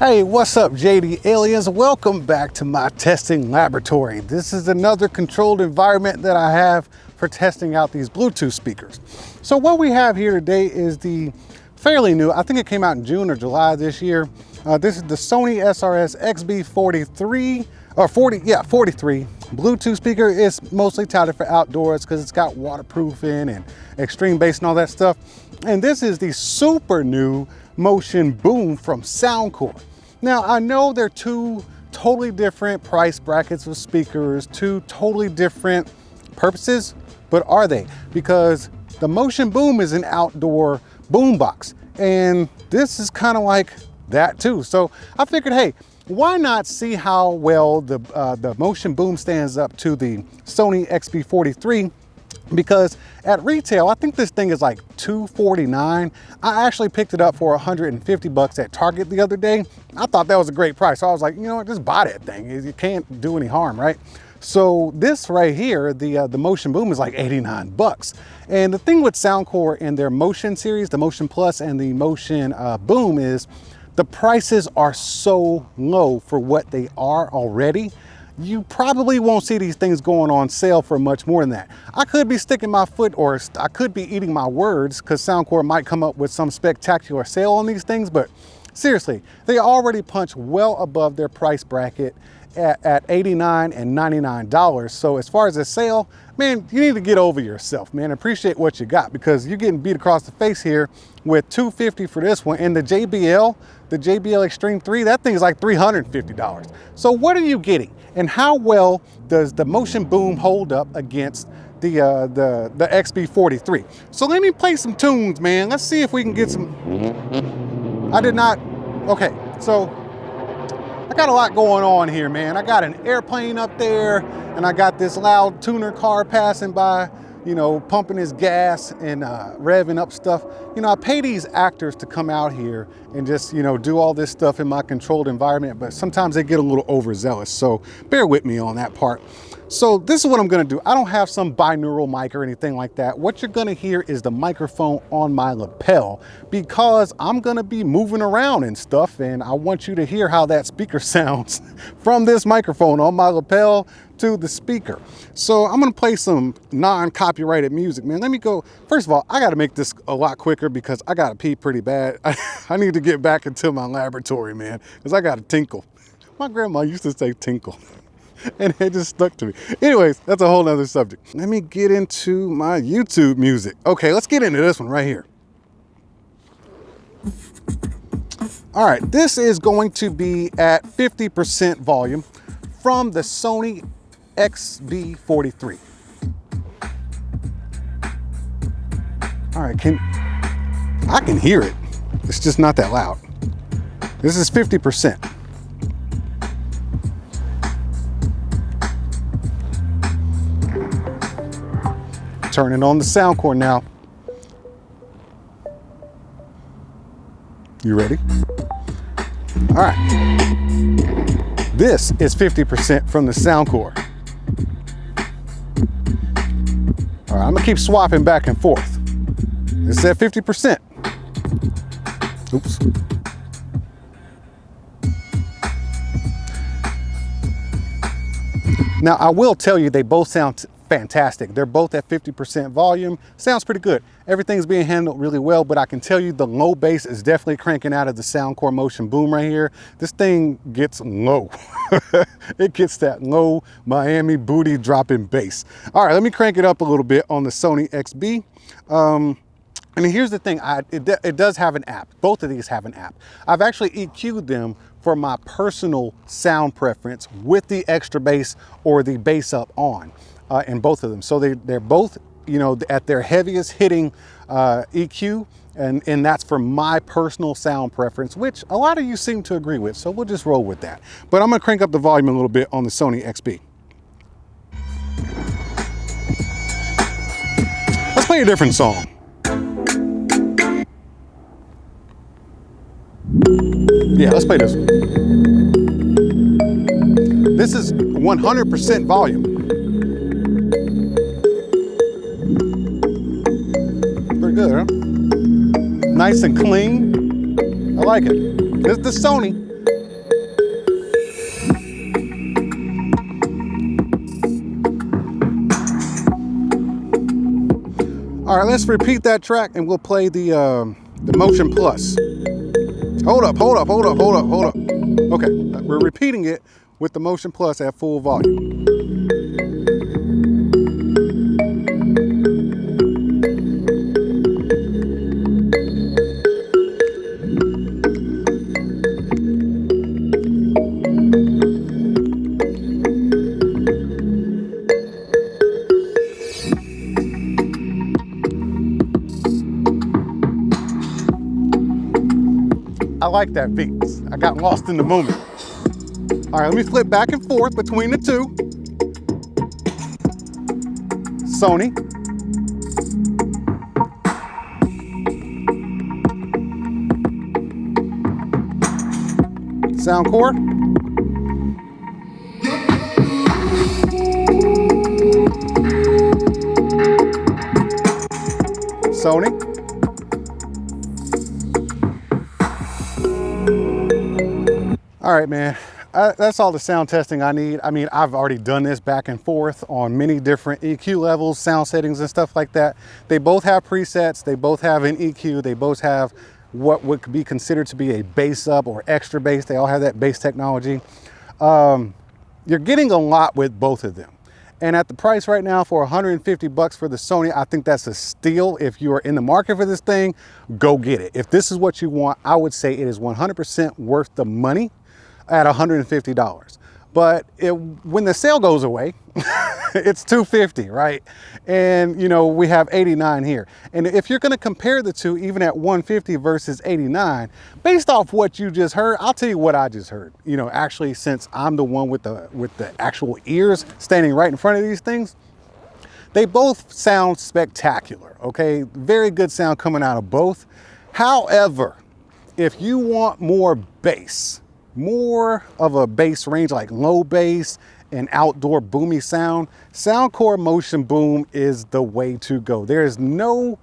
Hey, what's up, JD aliens? Welcome back to my testing laboratory. This is another controlled environment that I have for testing out these Bluetooth speakers. So what we have here today is the fairly new, I think it came out in June or July this year. This is the Sony SRS XB43 or 43 Bluetooth speaker. It's mostly touted for outdoors because it's got waterproofing and extreme bass and all that stuff. And this is the super new Motion Boom from Soundcore. Now, I know they're two totally different price brackets of speakers, two totally different purposes, but are they? Because the Motion Boom is an outdoor boombox, and this is kind of like that too. So I figured, hey, why not see how well the Motion Boom stands up to the Sony XB43? Because at retail, I think this thing is like $249. I actually picked it up for 150 bucks at Target the other day. I thought that was a great price. So I was like, you know what, just buy that thing. You can't do any harm, right? So this right here, the Motion Boom is like 89 bucks. And the thing with Soundcore and their Motion series, the Motion Plus and the Motion Boom, is the prices are so low for what they are already. You probably won't see these things going on sale for much more than that. I could be sticking my foot, or I could be eating my words, because Soundcore might come up with some spectacular sale on these things, but seriously, they already punch well above their price bracket at $89 and $99. So as far as a sale, man, you need to get over yourself, man. Appreciate what you got, because you're getting beat across the face here with $250 for this one. And the JBL Extreme 3, that thing is like $350. So what are you getting? And how well does the Motion Boom hold up against the XB43? So let me play some tunes, man. Let's see if we can get some. Okay, so I got a lot going on here, man. I got an airplane up there, and I got this loud tuner car passing by, you know, pumping his gas and revving up stuff. You know, I pay these actors to come out here and just, you know, do all this stuff in my controlled environment, but sometimes they get a little overzealous. So bear with me on that part. So this is what I'm gonna do. I don't have some binaural mic or anything like that. What you're gonna hear is the microphone on my lapel, because I'm gonna be moving around and stuff, and I want you to hear how that speaker sounds from this microphone on my lapel to the speaker. So I'm gonna play some non-copyrighted music, man. Let me go. First of all, I gotta make this a lot quicker because I gotta pee pretty bad. I need to get back into my laboratory, man, because I gotta tinkle. My grandma used to say tinkle. And it just stuck to me. Anyways, that's a whole nother subject. Let me get into my YouTube music. Okay, let's get into this one right here. All right, this is going to be at 50% volume from the Sony XB43. All right, I can hear it. It's just not that loud. This is 50%. Turning on the Soundcore now. You ready? All right. This is 50% from the Soundcore. All right, I'm gonna keep swapping back and forth. This is at 50%. Oops. Now, I will tell you, they both sound fantastic. They're both at 50% volume. Sounds pretty good. Everything's being handled really well, but I can tell you the low bass is definitely cranking out of the Soundcore Motion Boom right here. This thing gets low. It gets that low Miami booty dropping bass. All right, let me crank it up a little bit on the Sony XB. And here's the thing, it does have an app. Both of these have an app. I've actually EQ'd them for my personal sound preference with the extra bass or the bass up on. In both of them. So they're both, you know, at their heaviest hitting EQ, and that's for my personal sound preference, which a lot of you seem to agree with, so we'll just roll with that. But I'm gonna crank up the volume a little bit on the Sony XB. Let's play a different song. Yeah, let's play this one. This is 100% volume. Pretty good, huh? Nice and clean. I like it. This is the Sony. All right, let's repeat that track and we'll play the Motion Plus. Hold up. Okay, we're repeating it with the Motion Plus at full volume. I like that beat. I got lost in the moment. All right, let me flip back and forth between the two. Sony. Soundcore. Sony. All right, man, that's all the sound testing I need. I mean, I've already done this back and forth on many different EQ levels, sound settings and stuff like that. They both have presets, they both have an EQ, they both have what would be considered to be a bass up or extra bass. They all have that bass technology. You're getting a lot with both of them. And at the price right now for 150 bucks for the Sony, I think that's a steal. If you are in the market for this thing, go get it. If this is what you want, I would say it is 100% worth the money at $150. But when the sale goes away, it's $250, right? And you know, we have 89 here. And if you're gonna compare the two, even at 150 versus 89, based off what you just heard, I'll tell you what I just heard. You know, actually, since I'm the one with the actual ears standing right in front of these things, they both sound spectacular, okay? Very good sound coming out of both. However, if you want more bass, more of a bass range, like low bass and outdoor boomy sound, Soundcore Motion Boom is the way to go. There is no,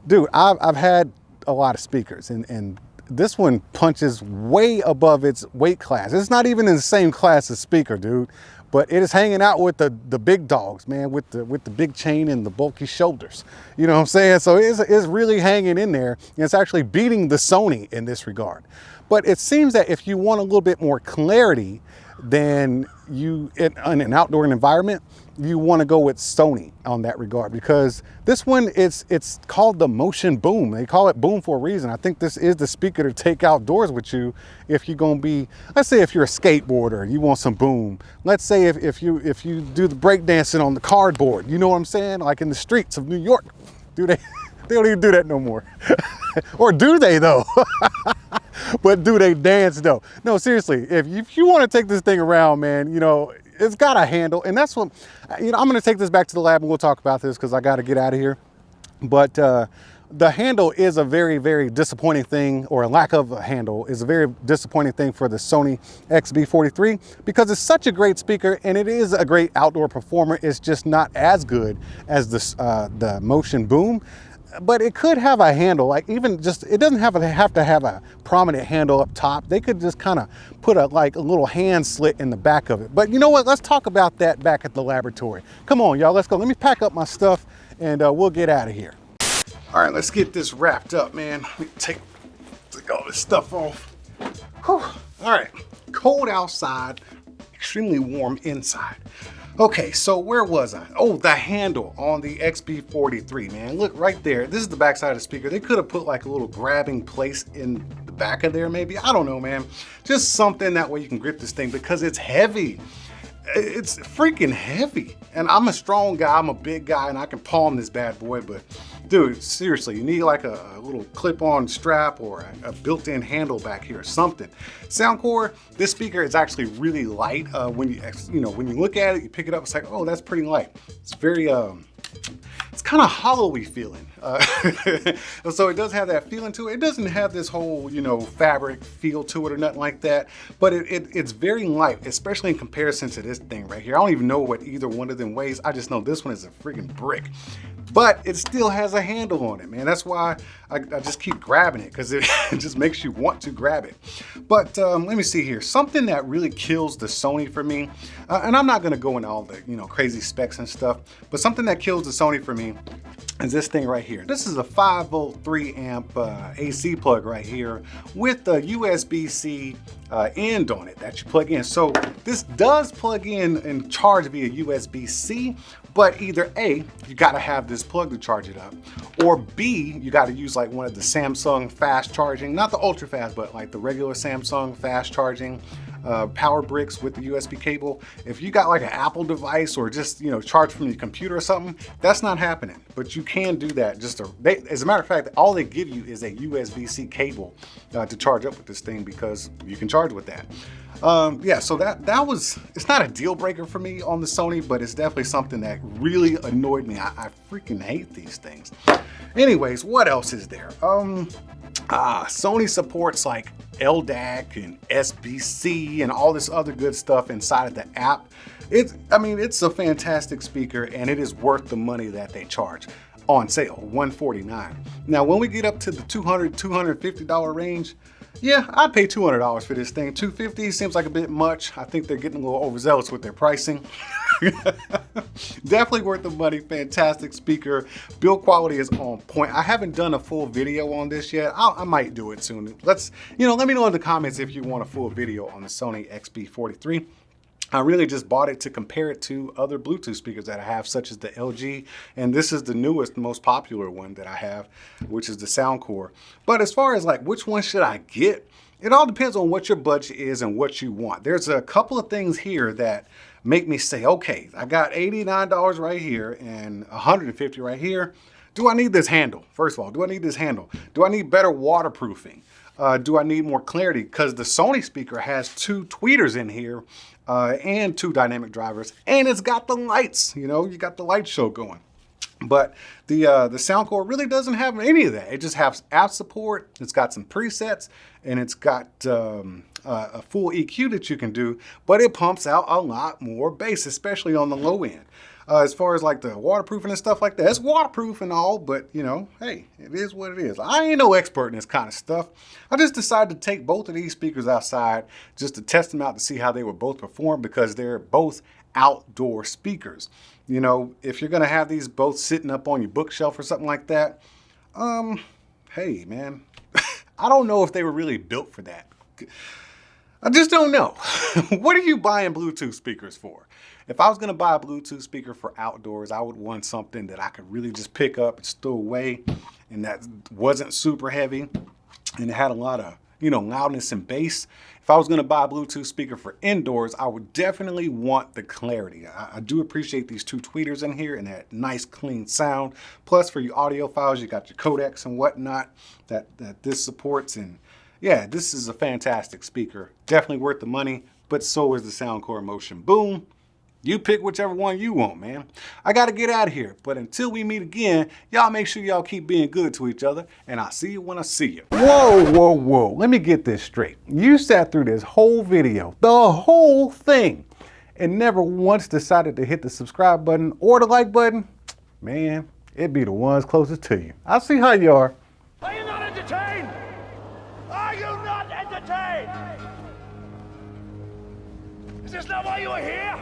dude, I've had a lot of speakers and this one punches way above its weight class. It's not even in the same class as speaker, dude, but it is hanging out with the big dogs, man, with the big chain and the bulky shoulders. You know what I'm saying? So it's really hanging in there, and it's actually beating the Sony in this regard. But it seems that if you want a little bit more clarity than in an outdoor environment, you want to go with Sony on that regard, because this one, it's called the Motion Boom. They call it boom for a reason. I think this is the speaker to take outdoors with you if you're going to be, let's say if you're a skateboarder and you want some boom. Let's say if you do the breakdancing on the cardboard, you know what I'm saying? Like in the streets of New York. Do they don't even do that no more. Or do they though? But do they dance though? No, seriously, if you want to take this thing around, man, you know, it's got a handle. And that's what, you know, I'm going to take this back to the lab and we'll talk about this because I got to get out of here. But the handle is a very, very disappointing thing, or a lack of a handle is a very disappointing thing for the Sony XB43, because it's such a great speaker and it is a great outdoor performer. It's just not as good as the Motion Boom. But it could have a handle, like even just, it doesn't have to have a prominent handle up top. They could just kind of put a little hand slit in the back of it. But you know what? Let's talk about that back at the laboratory. Come on, y'all, let's go. Let me pack up my stuff and we'll get out of here. All right, let's get this wrapped up, man. Let me take all this stuff off. Whew. All right, cold outside, extremely warm inside. Okay, so where was I? Oh, the handle on the XB43, man. Look right there. This is the backside of the speaker. They could have put like a little grabbing place in the back of there, maybe. I don't know, man. Just something that way you can grip this thing, because it's heavy. It's freaking heavy. And I'm a strong guy, I'm a big guy, and I can palm this bad boy, but dude, seriously, you need like a little clip-on strap or a built-in handle back here or something. Soundcore, this speaker is actually really light. When you look at it, you pick it up, it's like, oh, that's pretty light. It's very, it's kind of hollowy feeling. So it does have that feeling to it. It doesn't have this whole, you know, fabric feel to it or nothing like that, but it's very light, especially in comparison to this thing right here. I don't even know what either one of them weighs. I just know this one is a freaking brick. but it still has a handle on it, man. That's why I just keep grabbing it, because it just makes you want to grab it. But let me see here. Something that really kills the Sony for me, and I'm not gonna go into all the crazy specs and stuff, but something that kills the Sony for me is this thing right here. This is a 5-volt 3-amp AC plug right here with a USB-C end on it that you plug in. So this does plug in and charge via USB-C, but either A, you gotta have this plug to charge it up, or B, you gotta use like one of the Samsung fast charging, not the ultra fast, but like the regular Samsung fast charging power bricks with the USB cable. If you got like an Apple device or just charge from your computer or something, that's not happening. But you can do that. As a matter of fact, all they give you is a USB-C cable to charge up with this thing, because you can charge with that. Yeah, so it's not a deal breaker for me on the Sony, but it's definitely something that really annoyed me. I freaking hate these things. Anyways, what else is there? Sony supports like LDAC and SBC and all this other good stuff inside of the app. It's a fantastic speaker, and it is worth the money that they charge on sale, $149. Now, when we get up to the $200, $250 range, yeah, I'd pay $200 for this thing. $250 seems like a bit much. I think they're getting a little overzealous with their pricing. Definitely worth the money. Fantastic speaker. Build quality is on point. I haven't done a full video on this yet. I might do it soon. Let me know in the comments if you want a full video on the Sony XB43. I really just bought it to compare it to other Bluetooth speakers that I have, such as the LG, and this is the newest, most popular one that I have, which is the Soundcore. But as far as like which one should I get, it all depends on what your budget is and what you want. There's a couple of things here that make me say, okay, I got $89 right here and $150 right here. Do I need this handle? First of all, do I need this handle? Do I need better waterproofing? Do I need more clarity? Because the Sony speaker has 2 tweeters in here and 2 dynamic drivers, and it's got the lights. You got the light show going. But the Soundcore really doesn't have any of that. It just has app support. It's got some presets, and it's got a full EQ that you can do, but it pumps out a lot more bass, especially on the low end. As far as like the waterproofing and stuff like that, it's waterproof and all, but hey, it is what it is. I ain't no expert in this kind of stuff. I just decided to take both of these speakers outside just to test them out to see how they would both perform, because they're both outdoor speakers. If you're gonna have these both sitting up on your bookshelf or something like that, hey man, I don't know if they were really built for that. I just don't know. What are you buying Bluetooth speakers for? If I was gonna buy a Bluetooth speaker for outdoors, I would want something that I could really just pick up and stow away, and that wasn't super heavy, and it had a lot of, loudness and bass. If I was gonna buy a Bluetooth speaker for indoors, I would definitely want the clarity. I do appreciate these 2 tweeters in here and that nice clean sound. Plus for your audio files, you got your codecs and whatnot that this supports. And yeah, this is a fantastic speaker. Definitely worth the money, but so is the Soundcore Motion Boom. You pick whichever one you want, man. I gotta get out of here, but until we meet again, y'all make sure y'all keep being good to each other, and I'll see you when I see you. Whoa, whoa, whoa. Let me get this straight. You sat through this whole video, the whole thing, and never once decided to hit the subscribe button or the like button? Man, it'd be the ones closest to you. I'll see how you are. Are you not entertained? Are you not entertained? Is this not why you are here?